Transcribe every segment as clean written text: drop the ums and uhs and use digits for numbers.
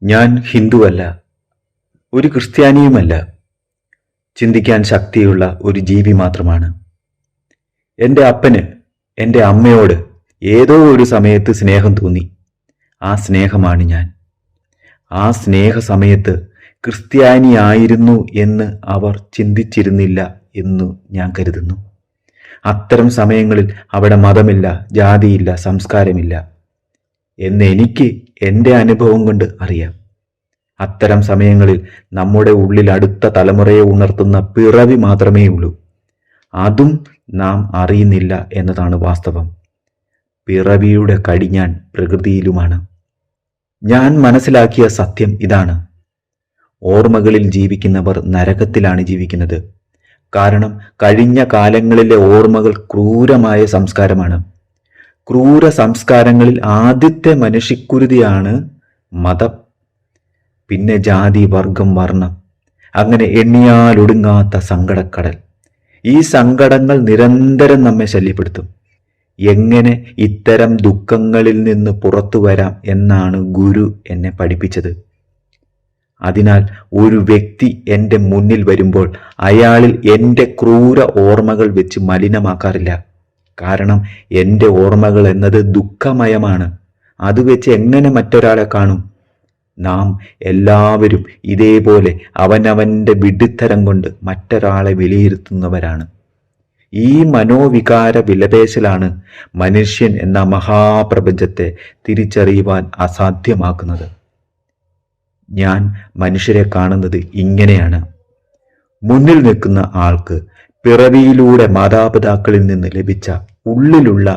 ഞാൻ ഹിന്ദുവല്ല, ഒരു ക്രിസ്ത്യാനിയുമല്ല. ചിന്തിക്കാൻ ശക്തിയുള്ള ഒരു ജീവി മാത്രമാണ്. എൻ്റെ അപ്പന് എൻ്റെ അമ്മയോട് ഏതോ ഒരു സമയത്ത് സ്നേഹം തോന്നി. ആ സ്നേഹമാണ് ഞാൻ. ആ സ്നേഹ സമയത്ത് ക്രിസ്ത്യാനിയായിരുന്നു എന്ന് അവർ ചിന്തിച്ചിരുന്നില്ല എന്നു ഞാൻ കരുതുന്നു. അത്തരം സമയങ്ങളിൽ അവിടെ മതമില്ല, ജാതിയില്ല, സംസ്കാരമില്ല എന്ന് എനിക്ക് എൻ്റെ അനുഭവം കൊണ്ട് അറിയാം. അത്തരം സമയങ്ങളിൽ നമ്മുടെ ഉള്ളിൽ അടുത്ത തലമുറയെ ഉണർത്തുന്ന പിറവി മാത്രമേ ഉള്ളൂ. അതും നാം അറിയുന്നില്ല എന്നതാണ് വാസ്തവം. പിറവിയുടെ കടിഞ്ഞാൺ പ്രകൃതിയിലുമാണ്. ഞാൻ മനസ്സിലാക്കിയ സത്യം ഇതാണ്: ഓർമ്മകളിൽ ജീവിക്കുന്നവർ നരകത്തിലാണ് ജീവിക്കുന്നത്. കാരണം കഴിഞ്ഞ കാലങ്ങളിലെ ഓർമ്മകൾ ക്രൂരമായ സംസ്കാരമാണ്. ക്രൂര സംസ്കാരങ്ങളിൽ ആദ്യത്തെ മനുഷ്യക്കുരുതിയാണ് മതം, പിന്നെ ജാതി, വർഗം, വർണ്ണം, അങ്ങനെ എണ്ണിയാലൊടുങ്ങാത്ത സങ്കടക്കടൽ. ഈ സങ്കടങ്ങൾ നിരന്തരം നമ്മെ ശല്യപ്പെടുത്തും. എങ്ങനെ ഇത്തരം ദുഃഖങ്ങളിൽ നിന്ന് പുറത്തു വരാം എന്നാണ് ഗുരു എന്നെ പഠിപ്പിച്ചത്. അതിനാൽ ഒരു വ്യക്തി എൻ്റെ മുന്നിൽ വരുമ്പോൾ അയാളിൽ എൻ്റെ ക്രൂര ഓർമ്മകൾ വെച്ച് മലിനമാക്കാറില്ല. കാരണം എൻ്റെ ഓർമ്മകൾ എന്നത് ദുഃഖമയമാണ്. അത് വെച്ച് എങ്ങനെ മറ്റൊരാളെ കാണും? നാം എല്ലാവരും ഇതേപോലെ അവനവൻ്റെ വിഡ്ഢിത്തരം കൊണ്ട് മറ്റൊരാളെ വിലയിരുത്തുന്നവരാണ്. ഈ മനോവികാര വിലപേശലാണ് മനുഷ്യൻ എന്ന മഹാപ്രപഞ്ചത്തെ തിരിച്ചറിയുവാൻ അസാധ്യമാക്കുന്നത്. ഞാൻ മനുഷ്യരെ കാണുന്നത് ഇങ്ങനെയാണ്. മുന്നിൽ നിൽക്കുന്ന ആൾക്ക് പിറവിയിലൂടെ മാതാപിതാക്കളിൽ നിന്ന് ലഭിച്ച ഉള്ളിലുള്ള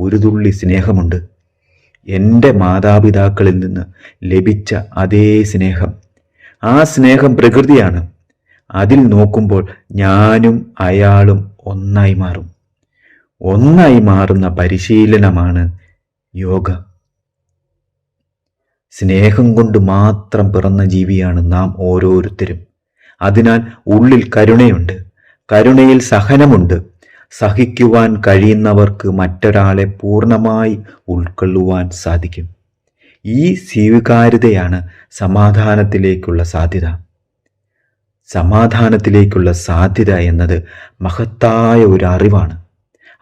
ഒരു തുള്ളി സ്നേഹമുണ്ട്. എൻ്റെ മാതാപിതാക്കളിൽ നിന്ന് ലഭിച്ച അതേ സ്നേഹം, ആ സ്നേഹം പ്രകൃതിയാണ്. അതിൽ നോക്കുമ്പോൾ ഞാനും അയാളും ഒന്നായി മാറും. ഒന്നായി മാറുന്ന പരിശീലനമാണ് യോഗ. സ്നേഹം കൊണ്ട് മാത്രം പിറന്ന ജീവിയാണ് നാം ഓരോരുത്തരും. അതിനാൽ ഉള്ളിൽ കരുണയുണ്ട്. കരുണയിൽ സഹനമുണ്ട്. സഹിക്കുവാൻ കഴിയുന്നവർക്ക് മറ്റൊരാളെ പൂർണ്ണമായി ഉൾക്കൊള്ളുവാൻ സാധിക്കും. ഈ സ്വീകാര്യതയാണ് സമാധാനത്തിലേക്കുള്ള സാധ്യത. സമാധാനത്തിലേക്കുള്ള സാധ്യത എന്നത് മഹത്തായ ഒരു അറിവാണ്.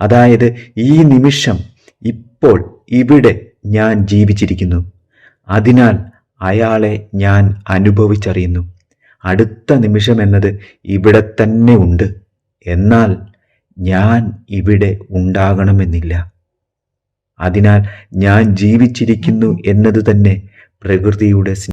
അതായത് ഈ നിമിഷം, ഇപ്പോൾ, ഇവിടെ ഞാൻ ജീവിച്ചിരിക്കുന്നു. അതിനാൽ അയാളെ ഞാൻ അനുഭവിച്ചറിയുന്നു. അടുത്ത നിമിഷം എന്നത് ഇവിടെ തന്നെ ഉണ്ട്. എന്നാൽ ഞാൻ ഇവിടെ ഉണ്ടാകണമെന്നില്ല. അതിനാൽ ഞാൻ ജീവിച്ചിരിക്കുന്നു എന്നത് തന്നെ പ്രകൃതിയുടെ